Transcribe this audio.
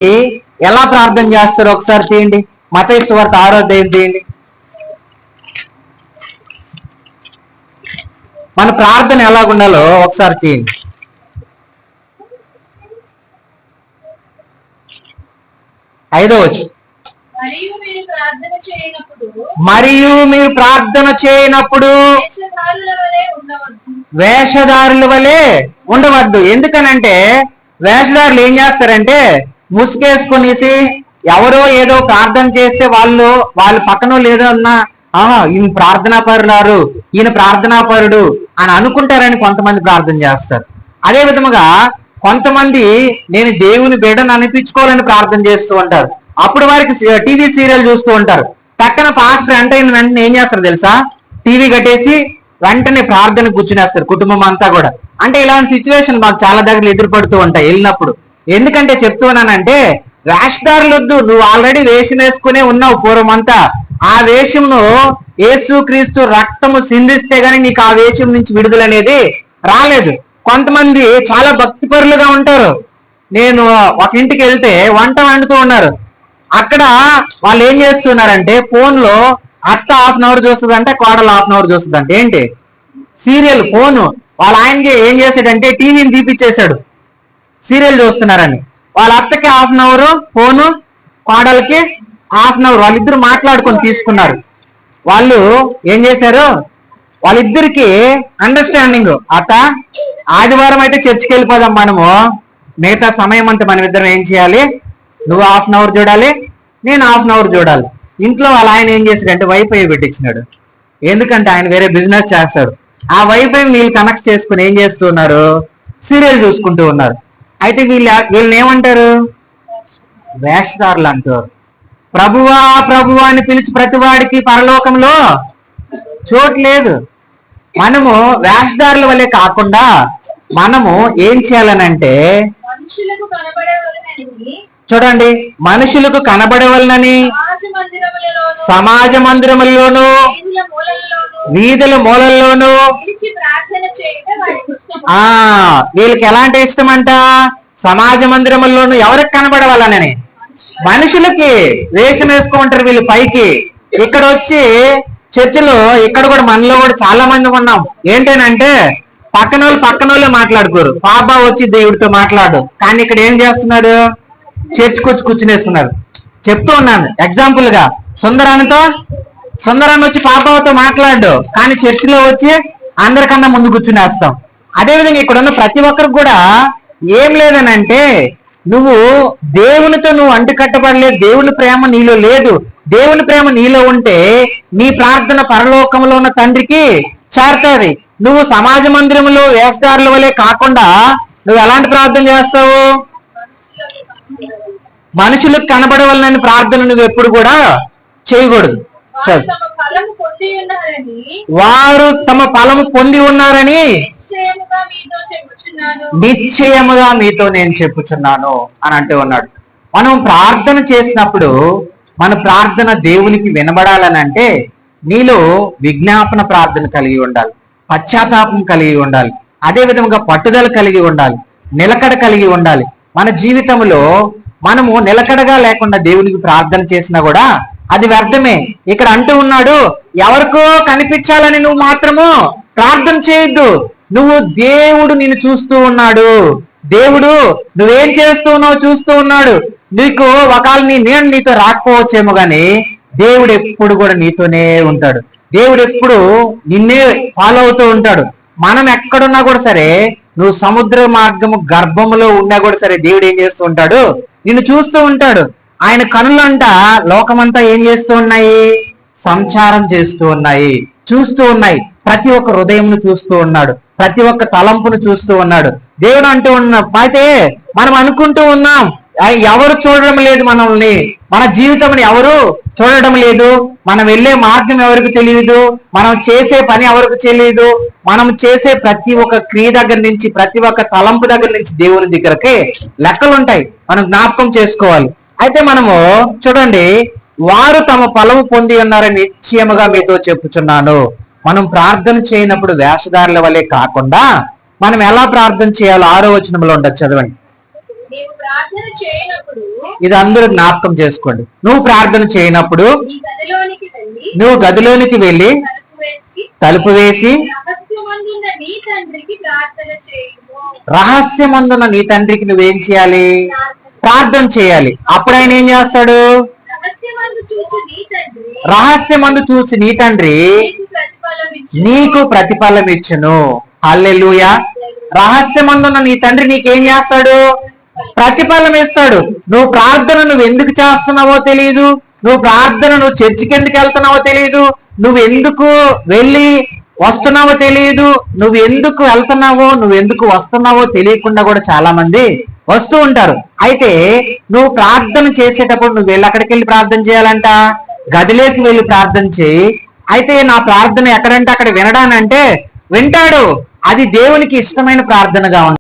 ఎలా ప్రార్థన చేస్తారో ఒకసారి తీయండి. మత్తయి సువార్త 6వ అధ్యాయం తీయండి. మన ప్రార్థన ఎలాగుండాలో ఒకసారి తీయండి. 5వ వచనం. మరియు మీరు ప్రార్థన చేయనప్పుడు వేషధారుల వలె ఉండవద్దు. ఎందుకనంటే వేషధారులు ఏం చేస్తారంటే ముసుగేసుకునేసి ఎవరో ఏదో ప్రార్థన చేస్తే వాళ్ళ పక్కన లేదన్నా ఈయన ప్రార్థనాపరులారు, ఈయన ప్రార్థనాపరుడు అని అనుకుంటారని కొంతమంది ప్రార్థన చేస్తారు. అదే విధముగా కొంతమంది నేను దేవుని బిడ్డను అనిపించుకోవాలని ప్రార్థన చేస్తూ ఉంటారు. అప్పుడు వారికి టీవీ సీరియల్ చూస్తూ ఉంటారు. పక్కన పాస్టర్ అంటే వెంటనే ఏం చేస్తారు తెలుసా, టీవీ కట్టేసి వెంటనే ప్రార్థన కూర్చునేస్తారు కుటుంబం అంతా కూడా. అంటే ఇలాంటి సిచ్యువేషన్ మాకు చాలా దగ్గర ఎదురుపడుతూ ఉంటాయి వెళ్ళినప్పుడు. ఎందుకంటే చెప్తున్నానంటే వేషధారులు వద్దు. నువ్వు ఆల్రెడీ వేషం వేసుకునే ఉన్నావు పూర్వం అంతా. ఆ వేషంను యేసుక్రీస్తు రక్తము సిందిస్తే గానీ నీకు ఆ వేషం నుంచి విడుదల అనేది రాలేదు. కొంతమంది చాలా భక్తిపరులుగా ఉంటారు. నేను ఒక ఇంటికి వెళ్తే వంట వండుతూ ఉన్నారు. అక్కడ వాళ్ళు ఏం చేస్తున్నారంటే ఫోన్ లో అత్త 1/2 అవర్ చూస్తుందంటే కోడలు 1/2 అవర్ చూస్తుందంటే ఏంటి సీరియల్ ఫోను. వాళ్ళ ఆయనకి ఏం చేశాడంటే టీవీని తీపిచ్చేశాడు సీరియల్ చూస్తున్నారని. వాళ్ళ అత్తకి 1/2 అవర్ ఫోను, కోడలకి 1/2 అవర్. వాళ్ళిద్దరు మాట్లాడుకొని తీసుకున్నారు. వాళ్ళు ఏం చేశారు, వాళ్ళిద్దరికి అండర్స్టాండింగ్, అత్త ఆదివారం అయితే చర్చికి వెళ్ళిపోదాం మనము, మిగతా సమయం అంతా మనం ఇద్దరం ఏం చేయాలి, నువ్వు 1/2 అవర్ చూడాలి, నేను 1/2 అవర్ చూడాలి. ఇంట్లో వాళ్ళ ఆయన ఏం చేశాడంటే వైఫై పెట్టించినాడు. ఎందుకంటే ఆయన వేరే బిజినెస్ చేస్తాడు. ఆ వైఫై వీళ్ళు కనెక్ట్ చేసుకుని ఏం చేస్తున్నారు, సీరియల్ చూసుకుంటూ ఉన్నారు. అయితే వీళ్ళని ఏమంటారు, వేషధారులు అంటారు. ప్రభువా ప్రభువా అని పిలిచి ప్రతివాడికి పరలోకంలో చోటు లేదు. మనము వేషధారుల వల్లే కాకుండా మనము ఏం చేయాలనంటే చూడండి, మనుషులకు కనబడవలనని సమాజ మందిరముల్లోనూ వీధుల మూలల్లోనూ వీళ్ళకి ఎలాంటి ఇష్టం అంట, సమాజ మందిరముల్లోనూ ఎవరికి కనబడవాలనని, మనుషులకి వేషం వేసుకుంటారు వీళ్ళు పైకి. ఇక్కడ వచ్చి చర్చిలో ఇక్కడ కూడా మనలో కూడా చాలా మంది ఉన్నాం. ఏంటంటే పక్కన వాళ్ళే మాట్లాడుకోరు, పాప వచ్చి దేవుడితో మాట్లాడు. కానీ ఇక్కడ ఏం చేస్తున్నారు, చర్చికి వచ్చి కూర్చునేస్తున్నారు. చెప్తూ ఉన్నాను ఎగ్జాంపుల్ గా, సుందరాన్ని వచ్చి పాపతో మాట్లాడు, కానీ చర్చిలో వచ్చి అందరికన్నా ముందు కూర్చునేస్తాం. అదేవిధంగా ఇక్కడ ఉన్న ప్రతి ఒక్కరికి కూడా ఏం లేదనంటే నువ్వు దేవునితో నువ్వు అంటుకట్టబడలేదు, దేవుని ప్రేమ నీలో లేదు. దేవుని ప్రేమ నీలో ఉంటే నీ ప్రార్థన పరలోకంలో ఉన్న తండ్రికి చేరుతుంది. నువ్వు సమాజ మందిరంలో వేషధారుల వలె కాకుండా నువ్వు ఎలాంటి ప్రార్థన చేస్తావు, మనుషులకు కనబడవలనని ప్రార్థన నువ్వు ఎప్పుడు కూడా చేయకూడదు. వారు తమ ఫలము పొంది ఉన్నారని నిశ్చయముగా మీతో నేను చెప్పుచున్నాను అని అంటూ ఉన్నాడు. మనం ప్రార్థన చేసినప్పుడు మన ప్రార్థన దేవునికి వినబడాలని అంటే నీలో విజ్ఞాపన ప్రార్థన కలిగి ఉండాలి, పశ్చాత్తాపం కలిగి ఉండాలి, అదే విధంగా పట్టుదల కలిగి ఉండాలి, నిలకడ కలిగి ఉండాలి. మన జీవితంలో మనము నిలకడగా లేకుండా దేవునికి ప్రార్థన చేసినా కూడా అది వ్యర్థమే. ఇక్కడ అంటూ ఉన్నాడు, ఎవరికో కనిపించాలని నువ్వు మాత్రము ప్రార్థన చేయొద్దు. నువ్వు దేవుడు నిన్ను చూస్తూ ఉన్నాడు, దేవుడు నువ్వేం చేస్తూ ఉన్నావు చూస్తూ ఉన్నాడు. నీకు ఒకవేళ నేను నీతో రాకపోవచ్చేమో గాని దేవుడు ఎప్పుడు కూడా నీతోనే ఉంటాడు. దేవుడు ఎప్పుడు నిన్నే ఫాలో అవుతూ ఉంటాడు. మనం ఎక్కడున్నా కూడా సరే, నువ్వు సముద్ర మార్గము గర్భములో ఉన్నా కూడా సరే, దేవుడు ఏం చేస్తూ ఉంటాడు, నిన్ను చూస్తూ ఉంటాడు. ఆయన కనులంట లోకమంతా ఏం చేస్తూ ఉన్నాయి, సంచారం చేస్తూ ఉన్నాయి, చూస్తూ ఉన్నాయి. ప్రతి ఒక్క హృదయంను చూస్తూ ఉన్నాడు, ప్రతి ఒక్క తలంపును చూస్తూ ఉన్నాడు. దేవుడు అంటూ ఉన్నాం. అయితే మనం అనుకుంటూ ఉన్నాం ఎవరు చూడడం లేదు మనల్ని, మన జీవితం ఎవరు చూడడం లేదు, మనం వెళ్ళే మార్గం ఎవరికి తెలియదు, మనం చేసే పని ఎవరికి తెలియదు. మనం చేసే ప్రతి ఒక్క క్రియ దగ్గర నుంచి, ప్రతి ఒక్క తలంపు దగ్గర నుంచి దేవుని దగ్గరకి లెక్కలు ఉంటాయి, మనం జ్ఞాపకం చేసుకోవాలి. అయితే మనము చూడండి, వారు తమ ఫలము పొంది ఉన్నారని నిశ్చయముగా మీతో చెప్పుచున్నాను. మనం ప్రార్థన చేయనప్పుడు వేషధారుల వల్లే కాకుండా మనం ఎలా ప్రార్థన చేయాలో 6వ వచనంలో ఉండదు, చదవండి. ప్రార్థన చేయనప్పుడు ఇది అందరూ జ్ఞాపకం చేసుకోండి. నువ్వు ప్రార్థన చేయనప్పుడు నీ గదిలోనికి వెళ్ళి నువ్వు గదిలోనికి వెళ్ళి తలుపు వేసి తలుపు వేసి రహస్యమందున్న నీ తండ్రికి ప్రార్థన చేయుము. రహస్యమందున నీ తండ్రికి నువ్వేం చేయాలి? ప్రార్థన చేయాలి. అప్పుడు ఆయన ఏం చేస్తాడు? రహస్యమందు చూచి నీ తండ్రి రహస్యమందు చూసి నీ తండ్రి నీకు ప్రతిఫలం ఇచ్చును. నీకు ప్రతిఫలం ఇచ్చును. హల్లెలూయా. రహస్యమందున్న నీ తండ్రి నీకేం చేస్తాడు? ప్రతిఫలం ఇస్తాడు. నువ్వు ప్రార్థన నువ్వు ఎందుకు చేస్తున్నావో తెలియదు, నువ్వు ప్రార్థన నువ్వు చర్చికి ఎందుకు వెళ్తున్నావో తెలియదు, నువ్వు ఎందుకు వెళ్ళి వస్తున్నావో తెలియదు, నువ్వు ఎందుకు వెళ్తున్నావో నువ్వు ఎందుకు వస్తున్నావో తెలియకుండా కూడా చాలా మంది వస్తూ ఉంటారు. అయితే నువ్వు ప్రార్థన చేసేటప్పుడు నువ్వు వెళ్ళి అక్కడికి వెళ్ళి ప్రార్థన చేయాలంట, గదిలోకి వెళ్ళి ప్రార్థన చేయి. అయితే నా ప్రార్థన ఎక్కడంటే అక్కడ వినడానంటే వింటాడు. అది దేవునికి ఇష్టమైన ప్రార్థనగా ఉంది.